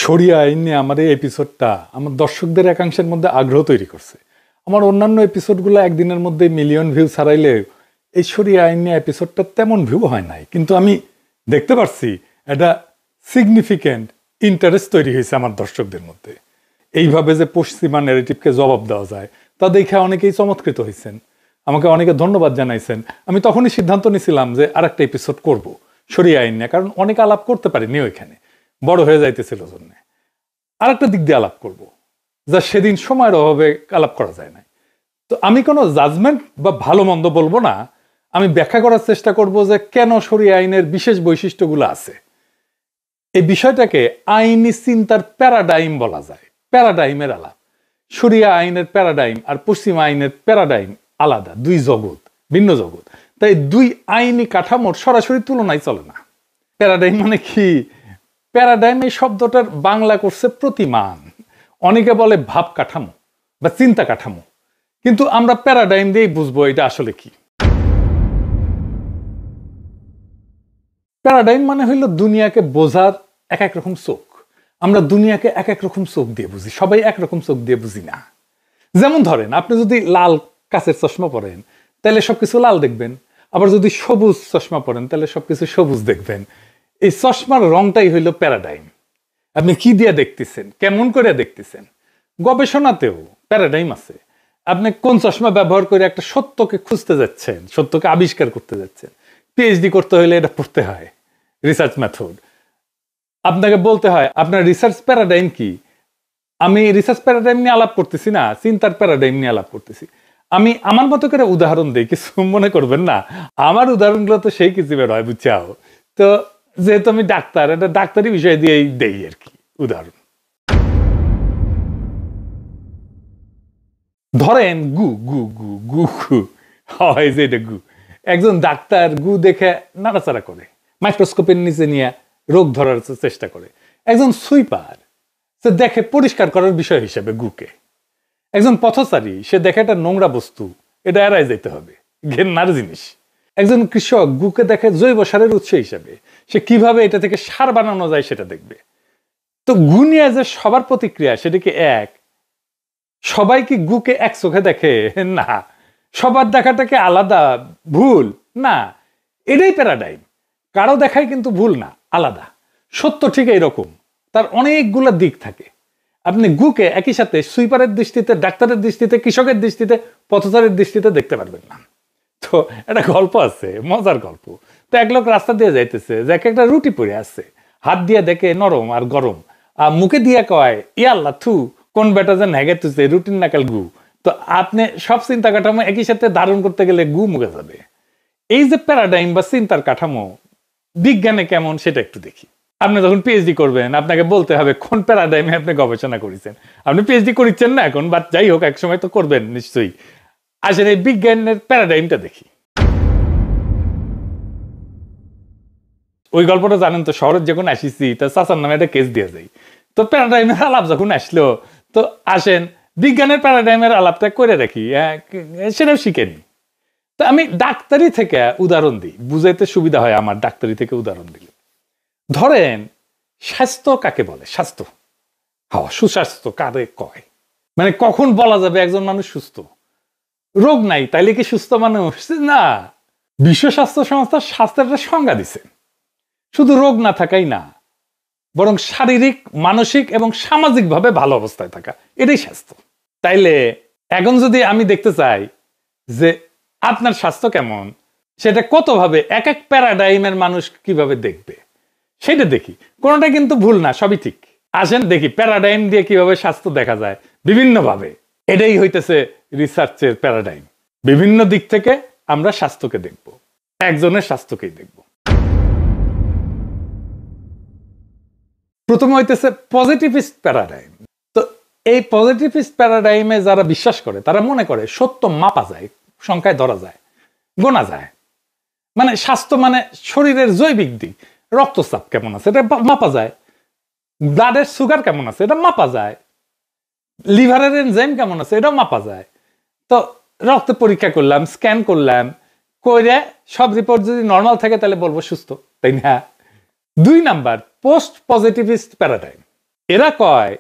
শরিয়া আইন নিয়ে আমার এই এপিসোডটা আমার দর্শকদের একাংশের মধ্যে আগ্রহ তৈরি করছে। আমার অন্যান্য এপিসোডগুলো একদিনের মধ্যে মিলিয়ন ভিউ ছাড়াইলে এই শরিয়া আইন নিয়ে এপিসোডটা তেমন ভিউ হয় নাই, কিন্তু আমি দেখতে পারছি একটা সিগনিফিক্যান্ট ইন্টারেস্ট তৈরি হয়েছে আমার দর্শকদের মধ্যে। এইভাবে যে পশ্চিমা ন্যারেটিভকে জবাব দেওয়া যায় তা দেখে অনেকেই চমৎকৃত হয়েছেন, আমাকে অনেকে ধন্যবাদ জানাইছেন। আমি তখনই সিদ্ধান্ত নিয়েছিলাম যে আর একটা এপিসোড করবো শরিয়া আইন নিয়ে, কারণ অনেক আলাপ করতে পারিনি, ওইখানে বড় হয়ে যাইতেছিল জন্য। আর একটা দিক দিয়ে আলাপ করব যা সেদিন সময়ের অভাবে আলাপ করা যায় না। তো আমি কোনো জাজমেন্ট বা ভালো মন্দ বলবো না, আমি ব্যাখ্যা করার চেষ্টা করব যে কেন শরিয়া আইনের বিশেষ বৈশিষ্ট্যগুলো আছে। এই বিষয়টাকে আইনি চিন্তার প্যারাডাইম বলা যায়, প্যারাডাইমের আলাপ। শরিয়া আইনের প্যারাডাইম আর পশ্চিমা আইনের প্যারাডাইম আলাদা, দুই জগৎ, ভিন্ন জগৎ। তাই দুই আইনি কাঠামোর সরাসরি তুলনায় চলে না। প্যারাডাইম মানে কি? প্যারাডাইম এই শব্দটার বাংলা করছে প্রতিমান, অনেকে বলে ভাব কাঠামো বা চিন্তা কাঠামো, কিন্তু আমরা প্যারাডাইম দিয়েই বুঝবো এটা আসলে কি। প্যারাডাইম মানে হইল দুনিয়াকে বোঝার এক এক রকম চোখ। আমরা দুনিয়াকে এক এক রকম চোখ দিয়ে বুঝি, সবাই একরকম চোখ দিয়ে বুঝি না। যেমন ধরেন, আপনি যদি লাল কাচের চশমা পরেন তাহলে সবকিছু লাল দেখবেন, আবার যদি সবুজ চশমা পরেন তাহলে সবকিছু সবুজ দেখবেন। এই চশমার রংটাই হইল প্যারাডাইম। আপনি কি দিয়ে দেখতেছেন, কেমন করে দেখতেছেন। গবেষণাতেও প্যারাডাইম আছে। আপনি কোন চশমা ব্যবহার করে একটা সত্যকে খুঁজতে যাচ্ছেন, সত্যকে আবিষ্কার করতে যাচ্ছেন। পিএইচডি করতে হলে এটা পড়তে হয়, রিসার্চ মেথড। আপনাকে বলতে হয় আপনার রিসার্চ প্যারাডাইম কি। আমি রিসার্চ প্যারাডাইম নিয়ে আলাপ করতেছি না, চিন্তার প্যারাডাইম নিয়ে আলাপ করতেছি। আমি আমার মতো করে উদাহরণ দিই, কিছু মনে করবেন না। আমার উদাহরণগুলো তো সেই কিছু বের হয়, বুঝছাও তো। যেহেতু আমি ডাক্তার, এটা ডাক্তারি বিষয় দিয়েই দেই আর কি উদাহরণ। ধরেন গু গু গু গু গু হয় যে এটা গু। একজন ডাক্তার গু দেখে নাড়াচাড়া করে, মাইক্রোস্কোপের নিচে নিয়ে রোগ ধরার চেষ্টা করে। একজন সুইপার সে দেখে পরিষ্কার করার বিষয় হিসেবে গুকে। একজন পথচারী সে দেখে একটা নোংরা বস্তু, এটা এড়াই যেতে হবে, ঘেন্নার জিনিস। একজন কৃষক গুকে দেখে জৈব সারের উৎস হিসেবে, সে কিভাবে এটা থেকে সার বানানো যায় সেটা দেখবে। তো গু নিয়ে যে সবার প্রতিক্রিয়া সেটা কি এক? সবাই কি গুকে এক চোখে দেখে? না। সবার দেখাটাকে আলাদা, ভুল না। এটাই প্যারাডাইম। কারো দেখায় কিন্তু ভুল না, আলাদা। সত্য ঠিক এইরকম, তার অনেকগুলো দিক থাকে। আপনি গুকে একই সাথে সুইপারের দৃষ্টিতে, ডাক্তারের দৃষ্টিতে, কৃষকের দৃষ্টিতে, পথচারীর দৃষ্টিতে দেখতে পারবেন না। তো একটা গল্প আছে, মজার গল্প। তো এক লোক রাস্তা দিয়ে যাইতেছে, যে একটা রুটি পড়ে আছে, হাত দিয়ে দেখে নরম আর গরম, আর মুখে দিয়ে কয় ইয়াল্লা থু, কোন বেটা যে নেগে তুছে রুটিন নাকাল গু। তো আপনি সব চিন্তা কাঠামো একই সাথে ধারণ করতে গেলে গু মুখে যাবে। এই যে প্যারাডাইম বা চিন্তার কাঠামো বিজ্ঞানে কেমন সেটা একটু দেখি। আপনি যখন পিএইচডি করবেন আপনাকে বলতে হবে কোন প্যারাডাইমে আপনি গবেষণা করেছেন। আপনি পিএইচডি করছেন না এখন, বাট যাই হোক এক সময় তো করবেন নিশ্চয়ই। আসলে এই বিজ্ঞানের প্যারাডাইমটা দেখি। ওই গল্পটা জানেন তো, শহরের যখন আসিছি তা চাচার নামে একটা কেস দিয়ে যাই। তো প্যারাডাইমের আলাপ যখন আসলো, তো আসেন বিজ্ঞানের প্যারাডাইমের আলাপটা করে রাখি, সেটাও শিখে নি। তো আমি ডাক্তারি থেকে উদাহরণ দিই, বুঝাইতে সুবিধা হয় আমার ডাক্তারি থেকে উদাহরণ দিলে। ধরেন স্বাস্থ্য কাকে বলে? স্বাস্থ্য, হ্যাঁ, সুস্বাস্থ্য কারে কয়? মানে কখন বলা যাবে একজন মানুষ সুস্থ? রোগ নাই তাইলে কি সুস্থ মানুষ? না। বিশ্ব স্বাস্থ্য সংস্থা স্বাস্থ্যের একটা সংজ্ঞা দিছে, শুধু রোগ না থাকাই না, বরং শারীরিক, মানসিক এবং সামাজিক ভাবে ভালো অবস্থায় থাকা, এটাই স্বাস্থ্য। তাইলে এখন যদি আমি দেখতে চাই যে আপনার স্বাস্থ্য কেমন, সেটা কত ভাবে এক এক প্যারাডাইমের মানুষ কিভাবে দেখবে সেটা দেখি। কোনোটা কিন্তু ভুল না, সবই ঠিক। আসেন দেখি প্যারাডাইম দিয়ে কিভাবে স্বাস্থ্য দেখা যায় বিভিন্ন ভাবে। এটাই হইতেছে রিসার্চের প্যারাডাইম। বিভিন্ন দিক থেকে আমরা স্বাস্থ্যকে দেখব, একজনের স্বাস্থ্যকেই দেখব। প্রথমে হইতেছে পজিটিভিস্ট প্যারাডাইম। তো এই পজিটিভিস্ট প্যারাডাইমে যারা বিশ্বাস করে তারা মনে করে সত্য মাপা যায়, সংখ্যায় ধরা যায়, গোনা যায়। মানে স্বাস্থ্য মানে শরীরের জৈবিক দিক, রক্তচাপ কেমন আছে এটা মাপা যায়, ব্লাডের সুগার কেমন আছে এটা মাপা যায়, লিভারের এনজাইম কেমন আছে এটাও মাপা যায়। তো রক্ত পরীক্ষা করলাম, স্ক্যান করলাম, করে সব রিপোর্ট যদি নর্মাল থাকে তাহলে বলবো সুস্থ, তাই না? 2 নাম্বার পোস্ট পজিটিভিস্ট প্যারাডাইম। এরা কয়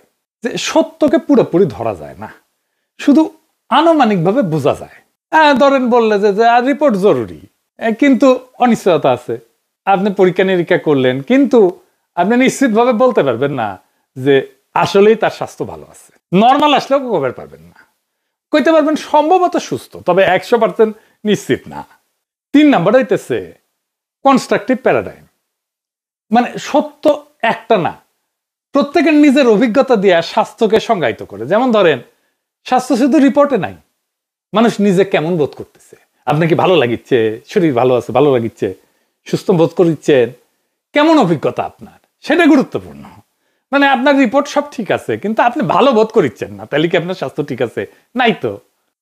যে সত্যকে পুরোপুরি ধরা যায় না, শুধু আনুমানিকভাবে বোঝা যায়। ধরেন বললে যে রিপোর্ট জরুরি, কিন্তু অনিশ্চয়তা আছে। আপনি পরীক্ষা নিরীক্ষা করলেন, কিন্তু আপনি নিশ্চিতভাবে বলতে পারবেন না যে আসলেই তার স্বাস্থ্য ভালো আছে। নর্মাল আসলেও কভার পারবেন না, কইতে পারবেন সম্ভবত সুস্থ, তবে 100% নিশ্চিত না। 3 নাম্বার হইতেছে কনস্ট্রাকটিভ প্যারাডাইম, মানে সত্য একটা না, প্রত্যেকের নিজের অভিজ্ঞতা দিয়ে স্বাস্থ্যকে সংজ্ঞায়িত করে। যেমন ধরেন, স্বাস্থ্য শুধু রিপোর্টে নাই, মানুষ নিজে কেমন বোধ করতেছে, আপনার কি ভালো লাগিচ্ছে, শরীর ভালো আছে, ভালো লাগিচ্ছে, সুস্থ বোধ করছেন, কেমন অভিজ্ঞতা আপনার, সেটা গুরুত্বপূর্ণ। মানে আপনার রিপোর্ট সব ঠিক আছে, কিন্তু আপনি ভালো বোধ করছেন না, তাহলে কি আপনার স্বাস্থ্য ঠিক আছে? নাই তো।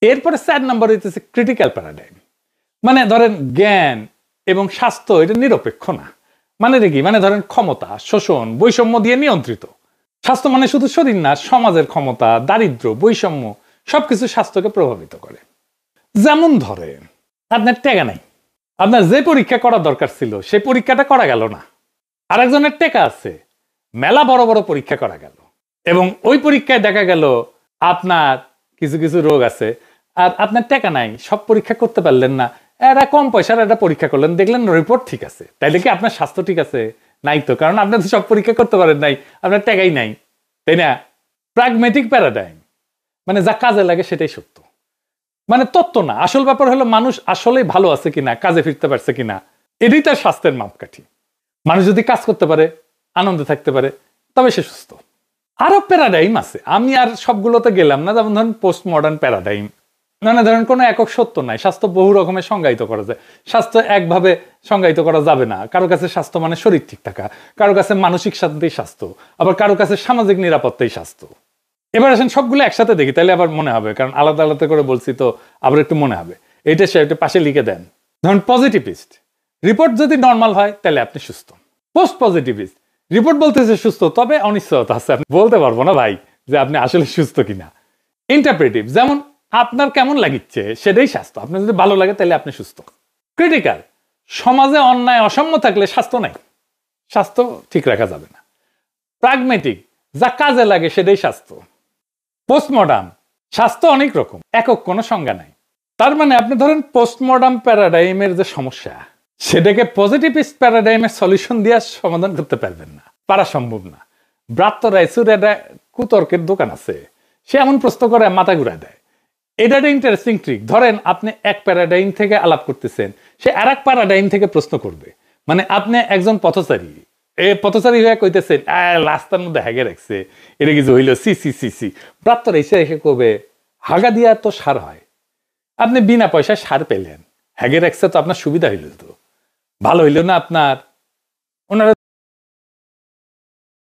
এরপরে 4 নাম্বার হইতেছে ক্রিটিক্যাল প্যারাডাইম, মানে ধরেন জ্ঞান এবং স্বাস্থ্য এটা নিরপেক্ষ না। মানে কি, মানে ধরেন ক্ষমতা, শোষণ, বৈষম্য দিয়ে নিয়ন্ত্রিত। স্বাস্থ্য মানে শুধু শরীর না, সমাজের ক্ষমতা, দারিদ্র্য, বৈষম্য সবকিছু স্বাস্থ্যকে প্রভাবিত করে। যেমন ধরেন আপনার টাকা নাই, আপনার যে পরীক্ষা করা দরকার ছিল সেই পরীক্ষাটা করা গেল না। আরেকজনের টাকা আছে, মেলা বড় বড় পরীক্ষা করা গেল, এবং ওই পরীক্ষায় দেখা গেল আপনার কিছু কিছু রোগ আছে, আর আপনার টাকা নাই, সব পরীক্ষা করতে পারলেন না। এরা কম পয়সার একটা পরীক্ষা করলেন, দেখলেন রিপোর্ট ঠিক আছে, তাইলে কি আপনার স্বাস্থ্য ঠিক আছে? নাই তো, কারণ আপনি তো সব পরীক্ষা করতে পারেন নাই, আপনার টাকাই নাই, তাই না? প্র্যাগম্যাটিক প্যারাডাইম, মানে যা কাজে লাগে সেটাই সত্য, মানে তত্ত্ব না। আসল ব্যাপার হলো মানুষ আসলেই ভালো আছে কিনা, কাজে ফিরতে পারছে কিনা, এটাই তার স্বাস্থ্যের মাপকাঠি। মানুষ যদি কাজ করতে পারে, আনন্দে থাকতে পারে, তবে সে সুস্থ। আরো প্যারাডাইম আছে, আমি আর সবগুলোতে গেলাম না। যেমন ধরেন পোস্ট মডার্ন প্যারাডাইম, মানে ধরেন কোনো একক সত্য নাই, স্বাস্থ্য বহু রকমের সংজ্ঞায়িত করা যায়। স্বাস্থ্য একভাবে সংজ্ঞায়িত করা যাবে না। কারো কাছে স্বাস্থ্য মানে শরীর ঠিক থাকা, কারো কাছে মানসিক শান্তিই স্বাস্থ্য, আবার কারো কাছে সামাজিক নিরাপত্তাই স্বাস্থ্য। এবার আসেন সবগুলো একসাথে দেখি, তাহলে আবার মনে হবে, কারণ আলাদা আলাদা করে বলছি তো আবার একটু মনে হবে। এইটা সে একটা পাশে লিখে দেন। ধরুন পজিটিভিস্ট, রিপোর্ট যদি নর্মাল হয় তাহলে আপনি সুস্থ। পোস্ট পজিটিভিস্ট, রিপোর্ট বলতেছে সুস্থ, তবে অনিশ্চয়তা আছে, আপনি বলতে পারবো না ভাই যে আপনি আসলে সুস্থ কিনা। ইন্টারপ্রেটিভ, যেমন আপনার কেমন লাগিচ্ছে সেটাই স্বাস্থ্য, আপনার যদি ভালো লাগে তাহলে আপনি সুস্থ। ক্রিটিক্যাল, সমাজে অন্যায় অসাম্য থাকলে স্বাস্থ্য নাই, স্বাস্থ্য ঠিক রাখা যাবে না। প্র্যাগম্যাটিক, যা কাজে লাগে সেটাই স্বাস্থ্য। পোস্টমডার্ন, স্বাস্থ্য অনেক রকম, একক কোনো সংজ্ঞা নাই। তার মানে আপনি ধরেন পোস্টমডার্ন প্যারাডাইমের যে সমস্যা, সেটাকে পজিটিভিস্ট প্যারাডাইমের সলিউশন দিয়ে সমাধান করতে পারবেন না, পারা সম্ভব না। ব্রাত্য রাইসুর একটা কুতর্কের দোকান আছে, সে এমন প্রশ্ন করে মাথা ঘুরায় দেয়। এটা একটা ইন্টারেস্টিং ট্রিক। ধরেন আপনি এক প্যারাডাইম থেকে আলাপ করতেছেন, সে আর এক প্যারাডাইম থেকে প্রশ্ন করবে। মানে আপনি একজন পথচারী, পথচারী হয়ে কইতেছেন রাস্তার মধ্যে হ্যাগে রাখছে, এটা কিছু হইলো, সি সি সি সি। প্রাপ্তরা এসে কবে হাগা দিয়া তো সার হয়, আপনি বিনা পয়সায় সার পেলেন, হ্যাগে রাখছে তো আপনার সুবিধা হইল, তো ভালো হইল না আপনার? ওনারা